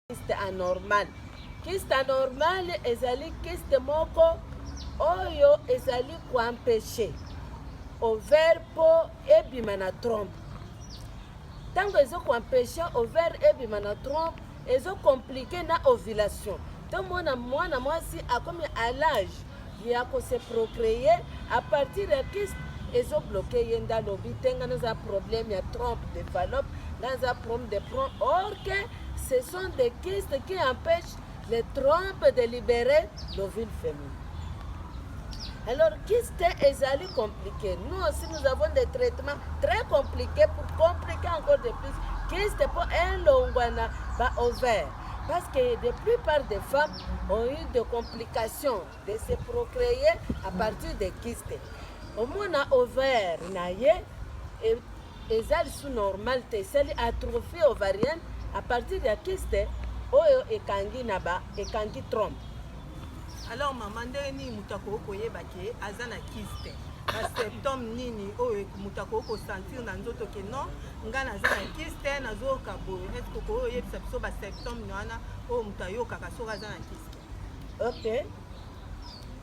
kiste anormal. Kiste anormal ezali kiste moko oyo ezali koempêche ovaire po ebima na trompe. Tango ezo koempêche ovaire ebima na trompe, ezo compliqué na ovulation. Donc mwana mwasi akomi à l'âge ya ko se procréer à partir de kiste ezo bloqué yenda lobi tenga na problème ya trompe de Fallope, dans un problème de prompt. Or que ce sont des kystes qui empêchent les trompes de libérer l'ovule féminin. Alors, kyste est compliqué. Nous aussi, nous avons des traitements très compliqués pour compliquer encore de plus. Kyste pour un longwana ovaire. Parce que la plupart des femmes ont eu des complications de se procréer à partir des kystes. Au moins, ovaire, ezali sous normal te sali atrophie ovarienne à partir de kyste oyo ekangi naba ekangi trompe. Alors maman ndeni mutako koyeba ke azana kyste ba symptôme nini oyo mutako ko sentir na nzoto ke non ngana azana kyste nazo kabo est-ce que ko yebisa biso ba symptôme wana oyo mutayo kaka so azana kyste. OK,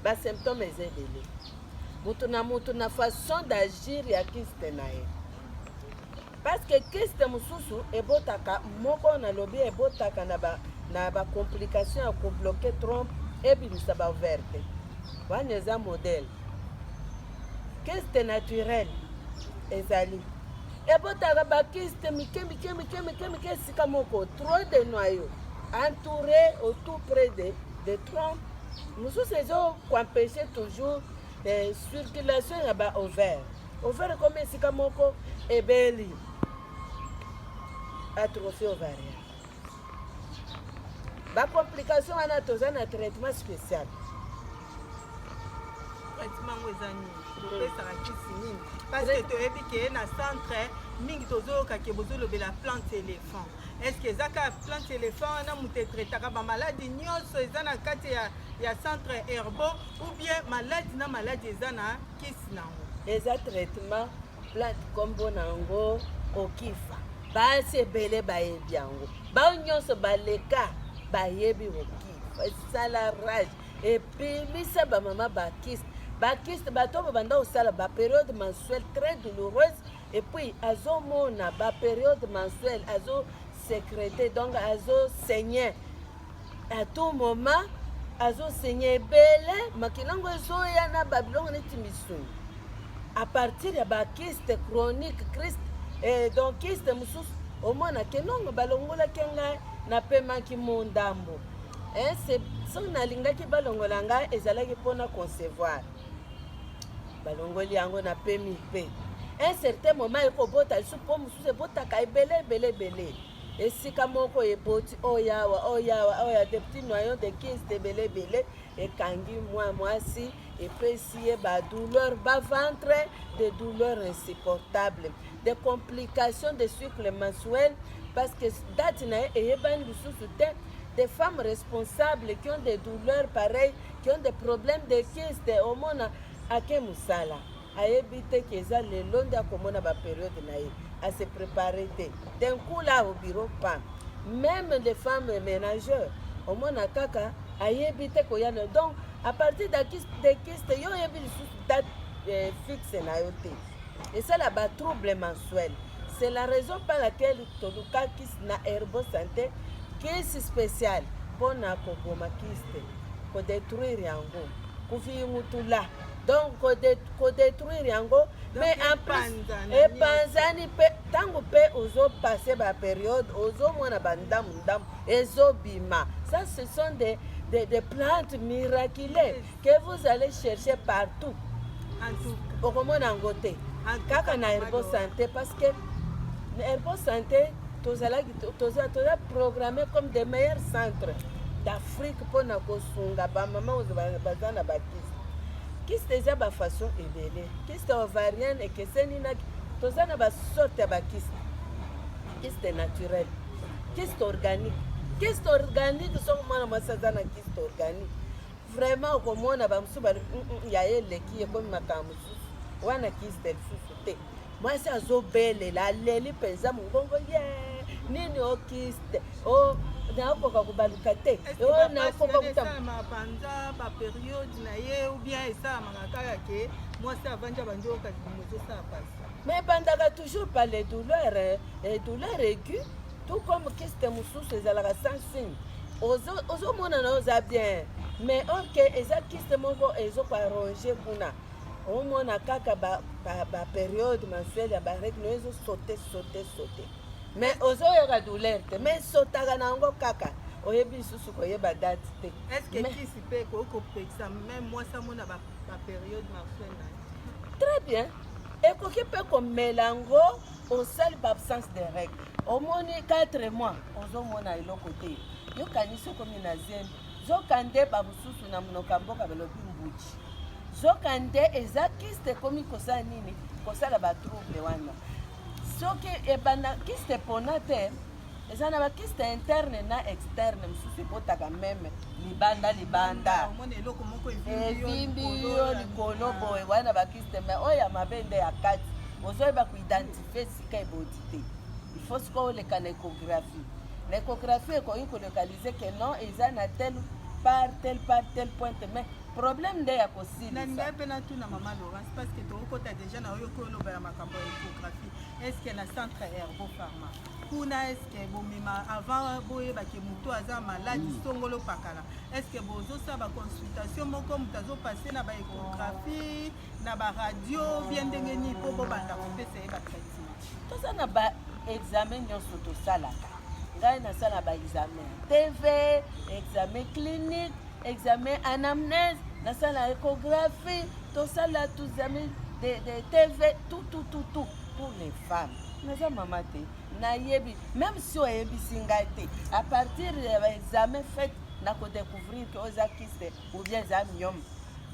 ba symptôme ezebele mutu na façon d'agir ya kyste naye. Parce que kyste mususu ebotaka moko na lobi ebotaka na ba complication ya ko bloquer trompe et bimisa ba ouverte. Wana eza modèle. Kyste naturel ezali ebotaka ba kyste mike sika moko trop de noyaux entouré au tout près de trompe. Mususu ezo empêcher toujours la circulation ya ba ovaire. Ovaire comme sika moko ebeli. Atrophie ovarienne. La complication wana toza na traitement spécial. Traitement wezani topesa kisi nini? Parce que to ebike na centre mingi tozoyoka ke bozolobela plante éléphant. Est-ce que ezaka plante éléphant wana mutu traitaka ba maladie nyonso eza na kati ya centre herbo ou bien maladie na maladie eza na kisi nango? Eza traitement plante kombo nango okifa. Basi ebele bayebi yango bao nyonso baleka bayebi okifa esala rage epimisa bamama bakiste bato babanda kosala bapériode mensuelle très douloureuse et puis azomona bapériode mensuelle azosécréter donc azosaigner à tout moment azosaigner ebele makilango ezoya na babilongo neti misuni à partir ya bakiste chronique Christ. Donc kyste mususu omona ke nongo balongolaki ngai napemaki mu ndambo. So nalingaki balongola ngai ezalaki mpona concevoir balongoli yango napemi mpe un certain moment ekobota lisusu mpo mosusu ebotaka ebele esika moko eboti oya de petit noyau de kyste ebele ekangi mwasi epesi ye badouleur baventre, des douleurs insupportables, des complications de cycle mensuel parce que des femmes responsables qui ont des douleurs pareilles, qui ont des problèmes de kyste au monde à Kemusala. Ayebite keza le long de la période à se préparer. D'un coup là au bureau, pas. Même les femmes ménageurs, au monde à Kaka, ayebite koyana. Donc, à partir de kyste, yo yebi une date fixe na yote. Et ça là bas trouble mensuel. C'est la raison par laquelle Toluka kyste na herbo santé kyste spécial pour na kokoma kyste, pour détruire yango, pour vivre mutula. Donc, ko détruire yango, mais en plus, et panzani pe tango pe ozo passer ba période, ozo mona bandam ezo bima. Ça, ce sont des plantes miraculeuses que vous allez chercher partout. En tout cas, au moment d'angoté, kaka na herbo santé parce que herbo santé toza programmé comme des meilleurs centres d'Afrique pour na kosunga ba mama bazana ba kyste eza ba façon ebele kyste ovarienne et que senina toza na ba sorte ya ba kyste naturel, kyste organique so mwana masaza na kyste organique vraiment komona ba musu ba ya eleki ko makamu wana kyste fufu te mwasi azobelela aleli penza mungongo nini okiste nakoka kobaluka te nakoka mapanza baperiode na ye ou bien esalamaka kaka ke mwasi avandi abandi okasi mozosala pasi mais ebandaka toujours par les douleurs aiguës tout comme kiste mosusu ezalaka sans signe ozomonana oza bien mais ok eza kiste moko ezokoarrange kuna omona kaka baperiode mensuele ya baregle ezosaute mais ozoyoka douleur te mais esotaka na yango kaka oyebi lisusu koyeba date te estce kisi mpe kokopekisa même mwasi amona baperiode mensuele na ye très bien ekoki mpe komela yango osali baabsence de règle omoni 4 mois ozomona eloko te yokanisi okomi na zembe zoka nde bamosusu na monoko ya mboka balobi mbuji zoka nde eza kiste ekomi kosala nini kosala batrouble wana soki ebanda kiste epona te eza na bakiste interne na externe mosusu ebotaka meme libanda evimbi yo likolo boye wana bakiste me oyo ya mabe nde ya kati ozoyeba koidentifie esika eboti te ifo sika oleka na échographie na échographie ekoki kolokalize ke non eza na tel par tel pointe mais problème nde ya kosilisa ngai mpe natuna mama Laurence parce que tokokota déjà na oyo koyoloba ya makambo ya échographie estce na centre herbo pharma kuna estce bomema avant boyebake moto aza maladi songolo pakala estce bozosala baconsultation moko moto azopase na baéchographie na baradio bien ndenge nini mpo bobanda kopesa ye batraitement toza na baexamen nyonso tosalaka ngai nasala baexamen tv examen clinique examen anamnèse nasala échographie tosala examen de tv tout pour les femmes naza mama te nayebi même si oyebisi ngai te à partir ya baexamen fait nakodécouvrir ke oza kiste ou bien eza myome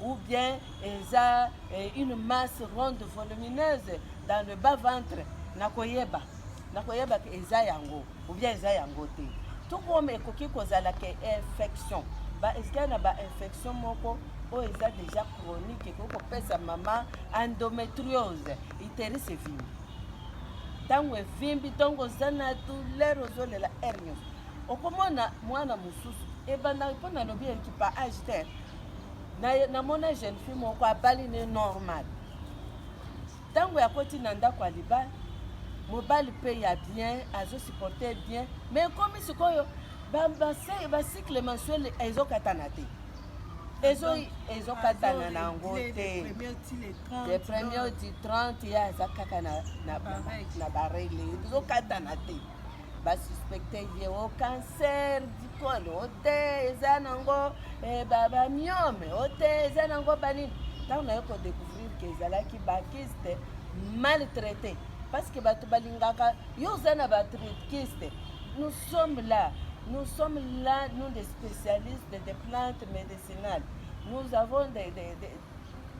ou bien eza une masse ronde volumineuse dans le bas ventre nakoyeba ke eza yango ou bien eza yango te tout comme ekoki kozala ke infection eske na bainfection moko oyo eza déjà chronique ekoki kopesa mama endométriose iteris evimbi ntango evimbi ntango oza na douleur ozolela aire nyonso okomona mwana mosusu ebanda mpo nalobi eleki pa age te namona jeune fille moko abali ne normal ntango yakoti na ndako ya libala mobali mpe ya bien azosupporte bien mais ekomi sikoyo bacycle mensuel ezokatana te ezokatana na yango te le premier du 30 ye aza kaka na baregle ezokatana te basuspecte ye o cancer du col o te eza nango bamyome o te eza nango banini ntango naye kodécouvrir ke ezalaki bakiste maltraité parce que bato balingaka yo oza na bakiste nous sommes là, nous des spécialistes des plantes médicinales. Nous avons des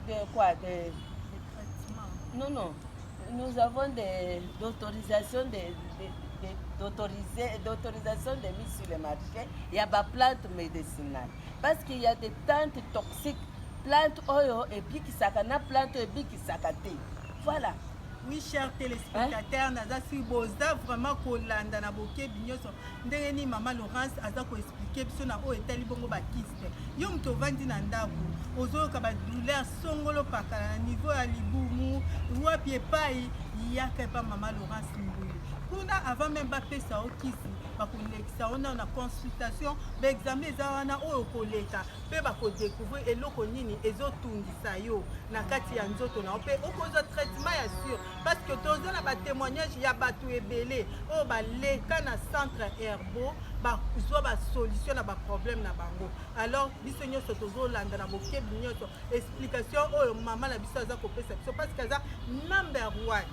traitements. Nous avons d'autorisation d'autorisation de mise sur le marché. Il y a des plantes médicinales. Parce qu'il y a des plantes toxiques, plantes oyo et puis qui sakana, plantes et puis qui sakate. Voilà. Oui, chers téléspectateurs, nazasi boza vraiment kolanda na bokebi nyonso ndenge ni mama Laurence aza ko expliquer biso na oyo etali bongo bakiste yo moto ovandi na ndako ozoyoka badouleur songolo pakala na niveau ya libumu wapi epai yaka epa mama Laurence Mbuyi kuna avant même bapesa okisi bakolekisa ona na consultation baexamen eza wana oyo koleka mpe bakodécouvrir eloko nini ezotungisa yo na kati ya nzoto na yo mpe okozwa traitement ya sûr parce que toza na batémoignage ya bato ebele oyo baleka na centre herbo bazwa basolution na baproblème na bango alors biso nyonso tozolanda na bokebi nyonso explication oyo mama na biso aza kopesa biso parce que aza number 1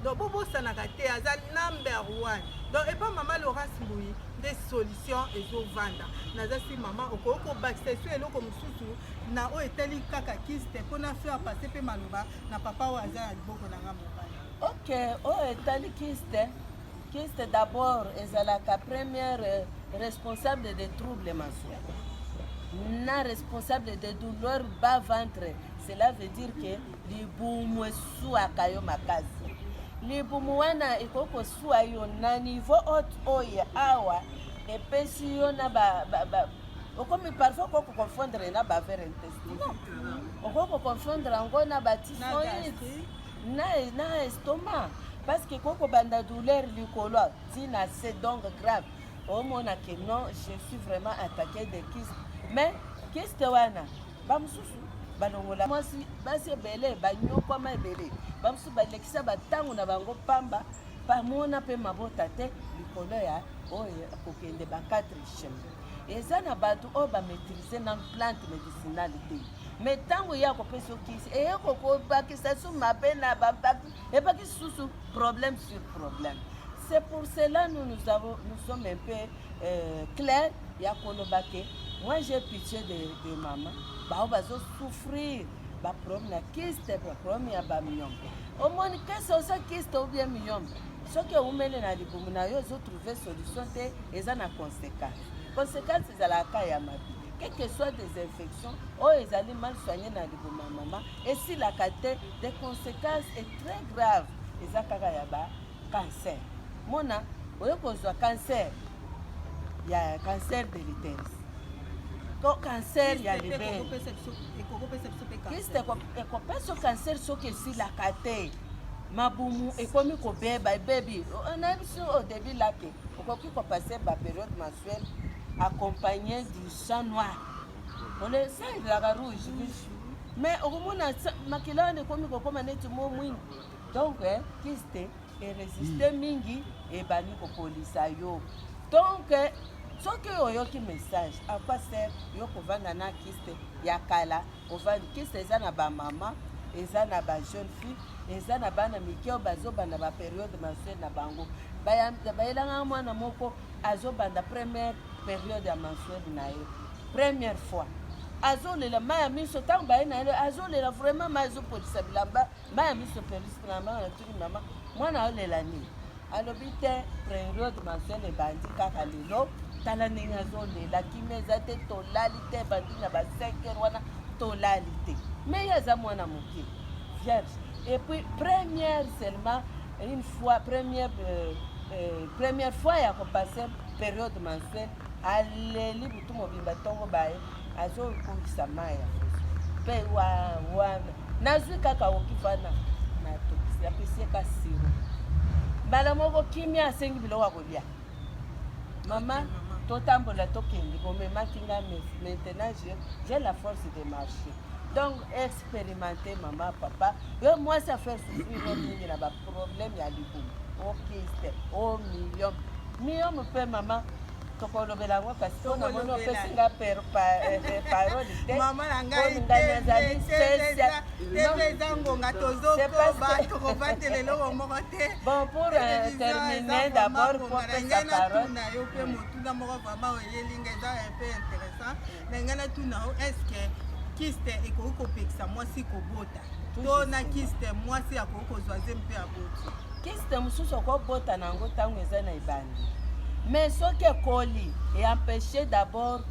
donc bobosanaka te aza number 1 donc epa mama Laurence Mbuyi des solutions ezovanda nazasi mama okoki kobakisa so eloko mosusu na oyo etali kaka kiste mpona faire passe mpe maloba na papa oyo aza na liboko na nga mobali ok oyo etali kiste d'abord ezalaka première responsable des troubles mensuels na responsable de douleur bas ventre cela veut dire que libumu eswaka yo makasi libumu wana ekokosua yo na niveau haute oyo awa epesi yo na okomi parfois okokofondre na bavere intestinal okokofondre yango na batifoid na estomac parce que kokobanda douleur likolo tina c'est donc grave omona ke non je suis vraiment attaqué de kyste mais kyste wana bamosusu balongola mwasi basi ebele banyokwama ebele bamosusu balekisa batango na bango pamba bamona mpe mabota te likolo ya oyo akokende ba 4 chemin eza na bato oyo bamaîtrise na plante médicinale te mais ntango ye akopesa okisi eyekokobakisa su mabe na ebakisi susu problème sur problème. C'est pour cela nous sommes un peu clairs ya koloba ke moi j'ai pitié de maman bao bazo souffrir ba problème na kyste ba problème ya ba myombe omoni kese osa kyste ou bien myombe soki umele na libumu na yo trouver solution te eza na conséquence ezalaka ya mabi quel que soit des infections oyo ezali mal soigné na libumu ya mama esilaka te des conséquences est très grave eza kaka ya ba cancer mona oyo kozwa cancer ya cancer de l'utérus cancer ya libere kyste ekopesa cancer soki esilaka te mabumu ekomi kobeba ebebi onayebi so au début lake okoki kopase bapériode mensuelle accompagné du sang noir ole sa ezalaka rouge mais okomona makila wana ekomi kokoma neti mo mwingi donc kyste erésiste mingi ebani kopolisa yo donc soki oyoki message à quoi sert yo kovanda na kyste ya kala ovandi kyste eza na bamama eza na bajeune fille eza na bana mike oyo bazobanda bapériode mensuelle na bango bayelanga mwana moko azobanda première période ya mensuelle na ye première fois azolela mai ya miso ntango baye na ye azolela vraiment mai ezopolisa bilamba mai ya miso polisilamba na tuni mama mwana aolela nini alobi te période mensuelle ebandi kaka lelo tala ndenge azolela kimia eza te tolali te ebandi na ba 5 heures wana tolali te mais ye aza mwana moke vierge et puis première seulement une fois première fois ya kopase période mensuelle aleli butu mobimba ntongo baye azokongisa mai ya mpe nazwi kaka okifana na tokisi apesi eka siro mbala moko kimia asengi biloko ya kolia mama totambola tokende bomemaki nga maintenant j'ai la force de marcher donc expérimenter maman papa yo mwasi affaire souffrir mingi na baproblème ya libumu okiste o million mpe mama tokolobela yango kasi mpona moni opesinga parole te eza ngonga tozokoba tokobatela eloko moko te bon pour terminer d'abord kopesa parole na yo mpe motuna moko vraimen oyelinga eza un peu intéressant na ngai natuna o estce kyste ekoki kopekisa mwasi kobota to na kyste mwasi akoki kozwa ze mpe aboti kyste mosusu okobota na yango ntango eza na ebandi mais soki ekoli eempêche d'abord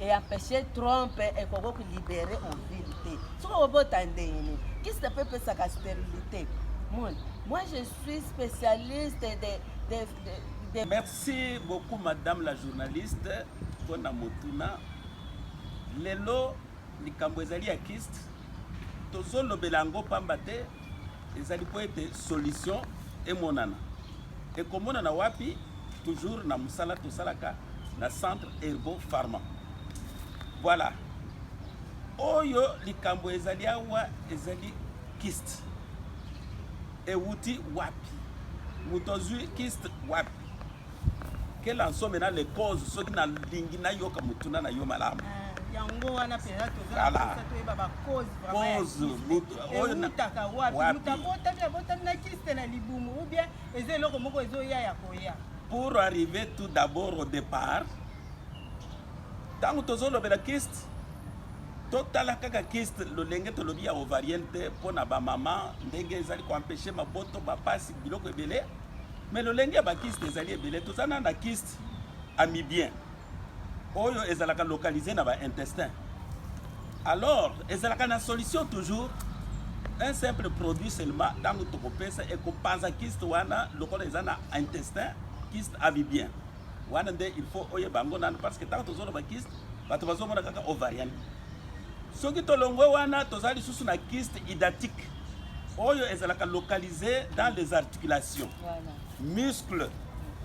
eempêche trompe ekoki kolibere ovile te soki okobota ndenge kyste mpe epesaka stérilité moi je suis spécialiste de... Merci beaucoup madame la journaliste mpona motuna lelo likambo ezali ya kyste tozolobela yango pamba te ezali po ete solution emonana ekomonana wapi toujours na mosala tosalaka na centre Herbo Pharma. Voilà oyo likambo ezali awa ezali kyste ewuti wapi moto azwi kyste wapi quelles en sont maintenant les causes soki na lingi nayoka motuna na yo malamu yango wana mpenza toza toyeba bacause eutaka wapi abotami na kyste na libumu ou bien eza eloko moko ezoya ya koya. Pour arriver tout d'abord au départ ntango tozolobela kyste totala kaka kyste lolenge tolobi ya ovarienne te mpona bamama ndenge ezali koempêche maboto bapasi biloko ebele mais lolenge ya bakyste ezali ebele toza na kyste amibien oyo ezalaka localisé na ba intestin alors ezalaka na solution toujours un simple produit seulement dans notre copesa et qu'on pense à kyste wana lokola ezana intestin kyste abi bien wana nde il faut oye bango nano parce que tant tozolo ba kyste bato bazomona kaka ovarienne soki tolongwe wana tozali susu na kyste hydatique oyo ezalaka localisé dans les articulations muscles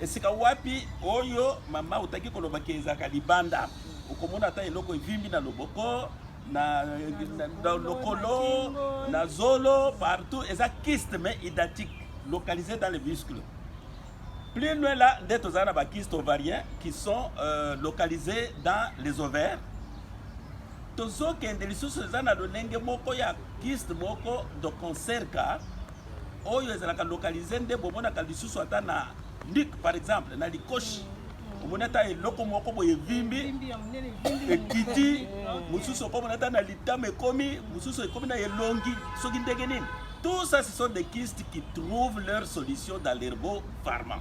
esika wapi oyo mama utaki koloba ke ezalaka libanda ukomona ata eloko evimbi na loboko na lokolo na zolo partout eza kyste mais hydatique localisé dans les muscles. Plus loin là nde tozala ba kyste ovariens qui sont localisés dans les ovaires. Tozokende lisusu eza na lolenge moko ya kyste moko de concerca oyo ezalaka localisé nde bomonaka lisusu ata na nuque par exemple na likoshi omonata eloko moko boye vimbi ekiti mosusu okomonata na litama ekomi mosusu ekomi na elongi soki ndenge nini. Tout ça ce sont des kystes qui trouvent leur solution dans l'herbo pharma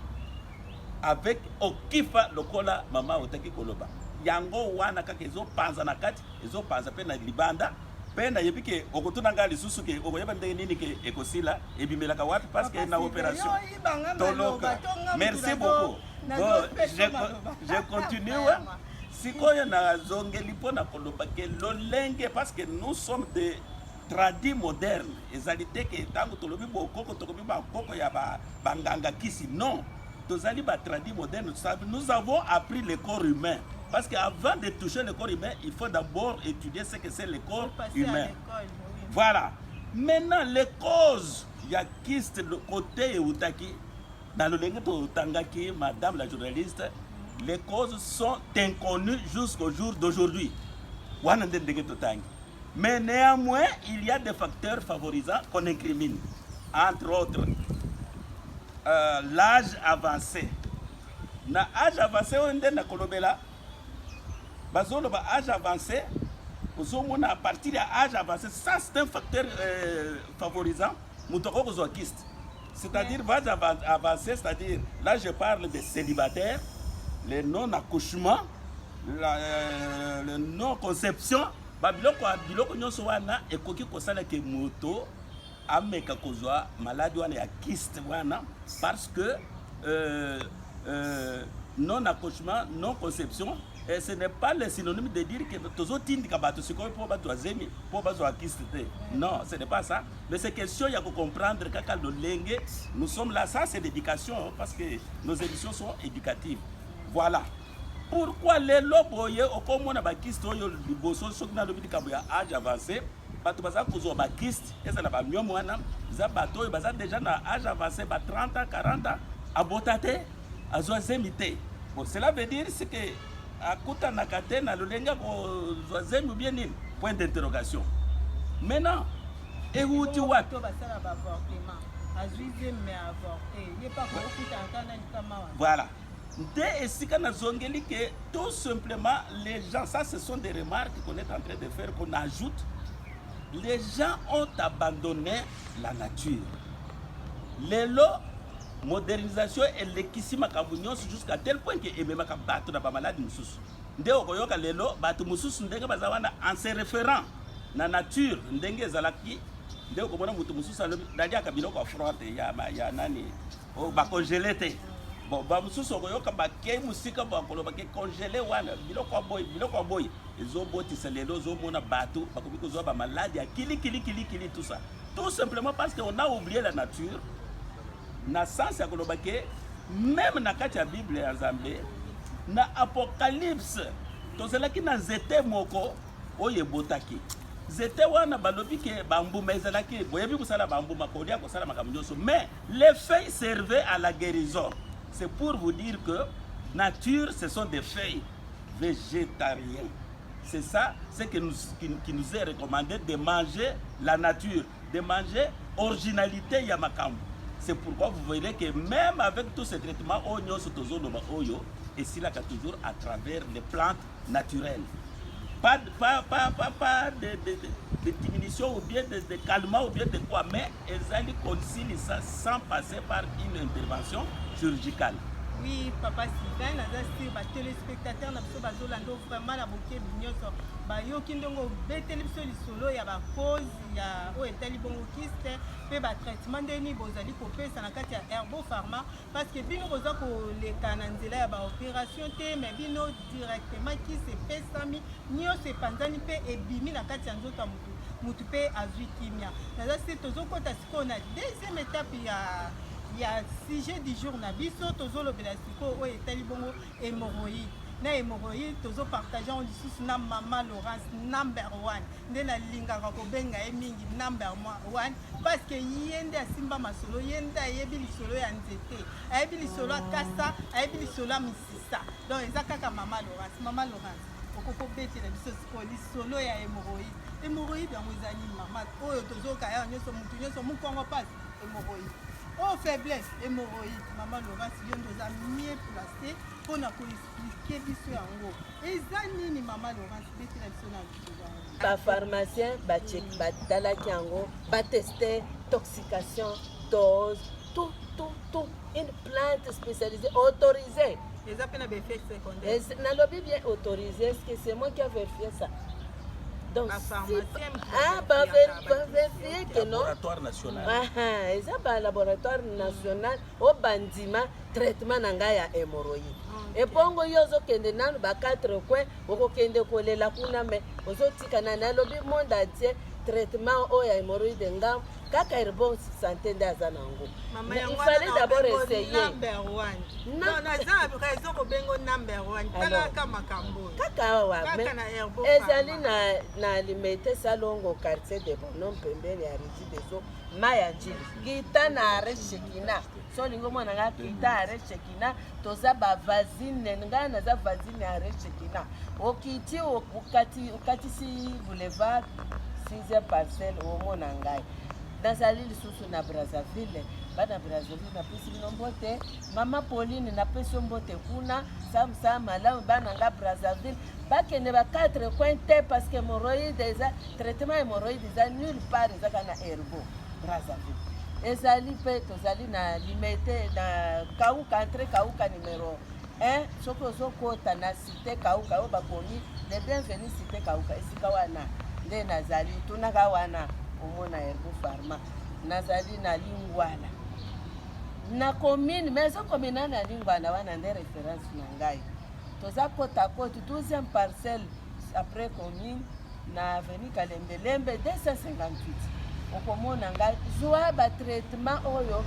avec okifa lokola mama otaki koloba yango wana kaka ezopanza na kati ezopanza mpe na libanda mpe nayebi ke okotuna ngai lisusu ke okoyeba ndenge nini ke ekosila ebimelaka wapi parce que na opération toloka. Merci beaucoup. Bon, je continue. Sikoyo na zongeli mpona koloba ke lolenge parce que nous sommes des tradis modernes ezali te ke ntango tolobi bokoko tokobi bakoko ya banganga kisi non tozali ba tradis modernes. Nous avons appris le corps humain parce qu'avant de toucher le corps humain il faut d'abord étudier ce que c'est le corps humain. Voilà. Maintenant les causes ya kyste le côté eutaki dans le lenge totangaki madame la journaliste, les causes sont inconnues jusqu'au jour d'aujourd'hui. Mais néanmoins, il y a des facteurs favorisants qu'on incrimine. Entre autres, l'âge avancé. Na âge avancé, on est na kolobela. Bazolo ba âge avancé, à partir de l'âge avancé, ça c'est un facteur favorisant. Moutoko kozo kyste. C'est-à-dire, l'âge avancé, c'est-à-dire, là je parle des célibataires, les non-accouchements, le non-conception, biloko nyonso wana ekoki kosala ke moto ameka kozwa maladie wana ya kyste wana parce que non-accouchement, non-conception, et ce n'est pas le synonyme de dire que tozotindika bato sikoyo po bato azemi po bazwa kyste te. Non, ce n'est pas ça. Mais c'est question ya ko comprendre kaka lolenge. Nous sommes là, ça c'est l'éducation parce que nos émissions sont éducatives. Voilà. Pourquoi les loboye okomona ba kyste oyo liboso soki na lobi kambo ya âge avancé bato baza kozwa ba kyste ezala ba myomo wana za bato oyo baza déjà na âge avancé ba 30 ans 40 ans abotate azwa zemite. Bon, cela veut dire c'est que akuta nakate na lolenga ko zemi bien nini point d'interrogation. Maintenant euti wapi voilà nde esika na zongeli que tout simplement les gens, ça ce sont des remarques qu'on est en train de faire, qu'on ajoute. Les gens ont abandonné la nature. Lelo modernisation et l'équissima kabunyosu jusqu'à tel point que ememaka bato na ba maladi mususu nde okoyoka lelo bato mususu ndenge bazawana en se référant na nature ndenge ezalaki nde okomona mutu mususu daliaka biloko froide ya nani o ba congelé te bon ba mususu okoyoka bakei musika bakoloba ke congelé wana biloko boy ezobotisa lelo zomona bato bakomi kozwa ba maladi ya kili tout ça tout simplement parce qu'on a oublié la nature. Na sens ya koloba ke même na kati ya Bible ya Nzambe na Apocalypse tozelaki na nzete moko oyo ebotaki nzete wana balobi ke bambuma ezalaki boyebi kosala bambuma kolia kosala makambo nyonso mais les feuilles servaient à la guérison. C'est pour vous dire que nature ce sont des feuilles végétariennes. C'est ça, c'est qui nous est recommandé de manger la nature, de manger originalité ya makambo. C'est pourquoi vous verrez que même avec tous ces traitements, et c'est là toujours à travers les plantes naturelles. Pas de diminution ou bien de calmant ou bien de quoi, mais ils allaient concilier ça sans passer par une intervention chirurgicale. Oui, papa Sylvain, naza sur ba téléspectateur na biso bazolanda vraiment na bokebi nyonso bayoki ndongo beteli biso lisolo ya bacause ya oyo etali bongo kiste mpe batraitement ndeni bozali kopesa na kati ya Herbo Pharma parce que bino boza koleka na nzela ya baopération te mais bino directement kisi epesami nyonso epanzani mpe ebimi na kati ya nzoto ya mutu mpe azwi kimia naza si tozokɔta sikoyo na deuxième étape ya sujet du jour na biso tozolobela sikoyo oyo etali bongo hémorroïde na hémorroïde tozopartage yango lisusu na mama Laurence number 1 nde nalingaka kobenga ye mingi number 1 parce que ye nde asimba masolo ye nde ayebi lisolo ya nzete ayebi lisolo ya kasa ayebi lisolo ya misisa donc eza kaka mama Laurence okokobetela biso sikoyo lisolo ya hémorroïde yango eza nini mama oyo tozoka ya nyonso mutu nyonso mokongo mpasi hémorroïde oh faiblesse hémorroïde mama Laurence yo nde oza mieux placé mpona koexplike biso yango eza nini mama Laurence betela biso na biso bapharmacien batalaki yango bateste toxication dose tout une plante spécialisée autorisée eza mpe na baeffet secondaire nalobi bien autorisé est-ce que c'est moi qui a vérifié ça donc bavérifie que non laboratoire national eza balaboratoire national o bandima traitement na ngai ya hémorroïde ebongo yo ozokende nanu ba 4 coin okokende kolela kuna me ozotikana nalobi monde entier traitement oyo ya hémorroïde ngam kaka Herbo santé nde aza nango il fallait d'abord essayer kaka awa ezali na limete salongo quartier de Bonom pembeni ya rigi deso maya njili kita na are shekina so olingi omona nga kita are shekina toza bavasine ngai naza vasine ya are shekina okiti okatisi boulevard 6e parcelle omona ngai nazali lisusu na Brazzaville bana Brazzaville napesi bino mbote mama Pauline napesi yo mbote kuna samsa malamu bana nga Brazzaville bakende ba 4 coin te parce que hémorroïde eza traitement hémorroïde eza nulle part ezaka na Herbo Brazzaville ezali mpe tozali na limete na kauka entre kauka numéro 1 soki ozokota na cité kauka oyo bakomi le bienvenu cité kauka esika wana nde nazali tunaka wana omona Herbo Pharma nazali na Lingwala na commune mais so commune na Lingwala wana nde référence na ngai toza kota koti 12e parcelle après commune na avenue Kalembelembe 258 okomona ngai zwa ba traitement oyo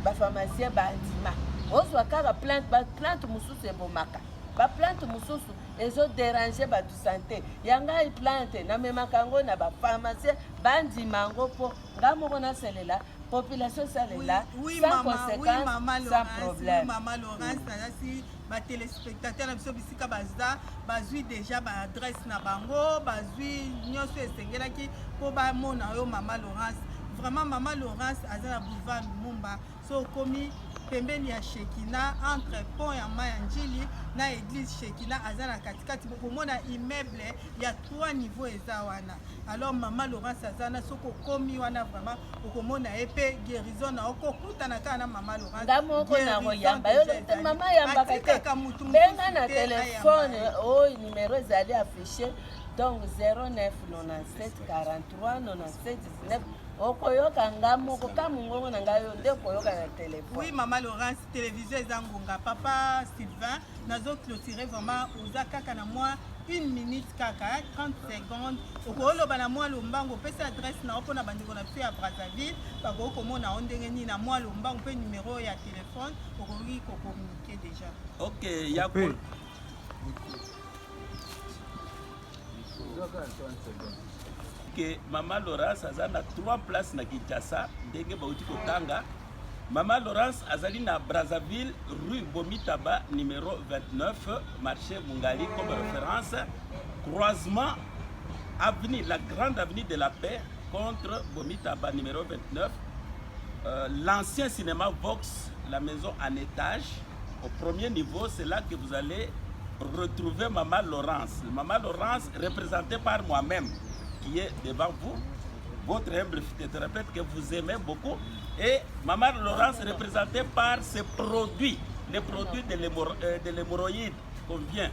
ba pharmacien bandima ozwa kaka plante mosusu ebomaka baplante mosusu ezoderange bato santé yangai plante namemaka yango na bapharmacien bandima yango mpo nga moko nasalela population esalela sans conséquence sans problème mama Laurence nazasi batelespectateur na biso bisika baza bazwi déjà baadresse na bango bazwi nyonso esengelaki mpo bamona yo mama Laurence vraiment mama Laurence aza na boulevard Lumumba so okomi pembeni ya Shekina entre pont ya Maya Njili na église Shekina aza na katikati bokomona immeuble ya 3 niveaux eza wana alors mama Laurence aza na soko komi wana vraiment okomona ye mpe guérison na okokutana kaka na mama Laurence ndamoko na koyamba yo mama yambaka te benga na telefone oyo numéro ezali affiché donc 09 97 43 97 19 okoyoka nga moko kama ngongo na ngai yo nde koyoka na telefone. Oui mama Laurence télévision eza ngonga papa Sylvain nazo clôturer vraiment oza kaka na moi 1 minute kaka 30 secondes okoloba na moi lombango pesa adresse na opona bandeko na biso ya Brazzaville bako komona o ndenge nini na moi lombango pe numéro ya téléphone okoki ko communiquer déjà. OK yako que Mama Laurence aza na 3 places na Kinshasa ndenge bauti kotanga. Mama Laurence azali na Brazzaville rue Bomitaba numéro 29 marché Mungali comme référence croisement avenue la grande avenue de la paix contre Bomitaba numéro 29 l'ancien cinéma Vox la maison en étage au premier niveau c'est là que vous allez retrouver Mama Laurence représentée par moi-même qui est devant vous, votre humble physiothérapeute que vous aimez beaucoup. Et Maman Laurence est représentée par ses produits, les produits de l'hémorroïde qu'on vient.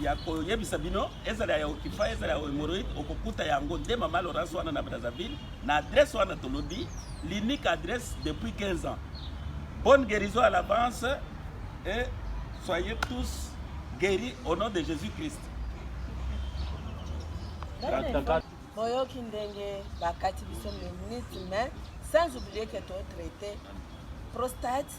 Ya koyebisa bino ezala ya okifa ezala ya hémorroïde okokuta yango nde Maman Laurence wana na Brazzaville na adresse wana tolobi l'unique adresse depuis 15 ans. Bonne guérison à l'avance et soyez tous guéris au nom de Jésus-Christ. Boyoki ndenge bakati biso minute mais sans oublier que tu as traité prostate,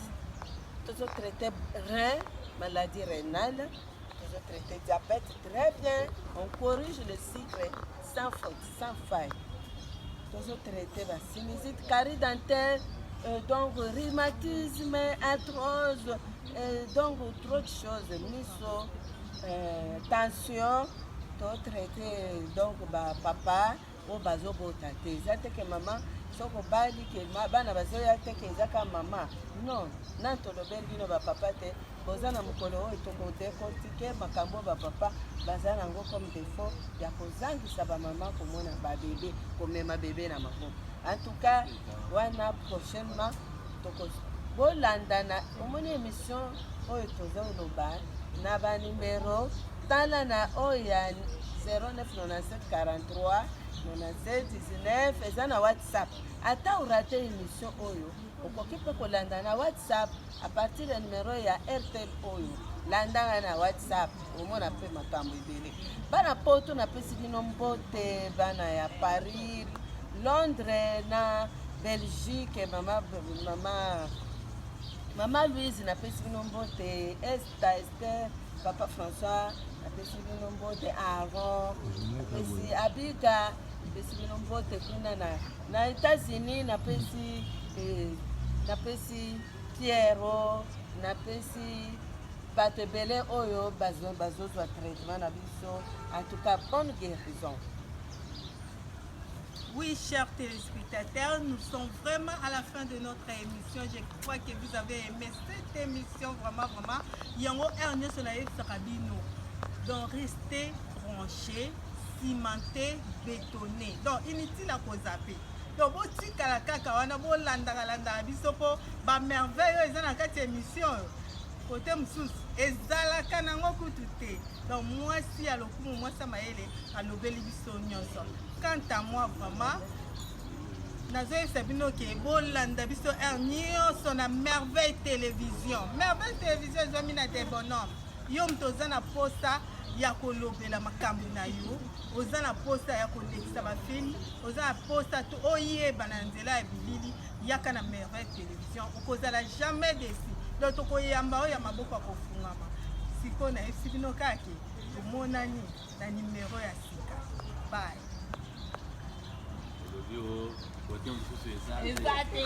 tu as traité rein, maladie rénale, tu as traité diabète très bien. On corrige le sucre sans faute, sans faille. Tu as traité la sinusite, carie dentaire, donc rhumatisme, arthrose, donc trop de choses, miso, tension. Tu as traité donc papa ou bazo botate. Ça te que maman soko bali ke bana bazoya te ke ezaka mama non na tolobeli bino bapapa te boza na mokolo oyo tokodekotike makambo bapapa baza nango comme défaut ya kozangisa bamama komona babebe komema bebe na maboko. En tout cas wana prochainement bolanda na omoni émission oyo tozoloba na banimero tala na oyo ya 099743 9719 eza na WhatsApp. Ata urate émission oyo okoki mpe kolanda na WhatsApp à partir ya numéro ya RTL oyo landanga na WhatsApp omona mpe makambo ebele. Bana poto napesi bino mbote bana ya Paris, Londres na Belgique, mama Louise napesi bino mbote, Esther, papa François napesi bino mbote, Aaron napesi Abiga napesi bino mbote kuna na États-Unis napesi Pierrot napesi bato ebele oyo bazozwa traitement na biso. En tout cas, bonne guérison. Oui, chers téléspectateurs, nous sommes vraiment à la fin de notre émission. Je crois que vous avez aimé cette émission, vraiment. Yango Ernio Solaïf Sarabino. Donc, restez branchés, cimentés, bétonnés. Donc, inutile à cause zapper. Donc, vous êtes à la caca, on a beau landa, bisopo, ba merveille, ils ont la 4 émission. Côté msous, ezalaka nango kutu te. Donc, moi, si à l'okumu, moi, ça m'a aidé à l'obéli biso nyonso. Quant à moi, vraiment, nazoe sabino ke bolanda biso nyonso na merveille télévision. Merveille télévision ezomina te bonhomme. Yo mtoza na posta ya kolobela makambo na yo, oza na posta ya kolekisa bafilm, oza na posta to oyeba na nzela ya bilili yaka na merveille télévision. Okozala jamais déçu. Donc tokoyamba oyo ya maboko akofungama. Siko na esibino kake omonani na numéro ya sika. Bye. Exactly.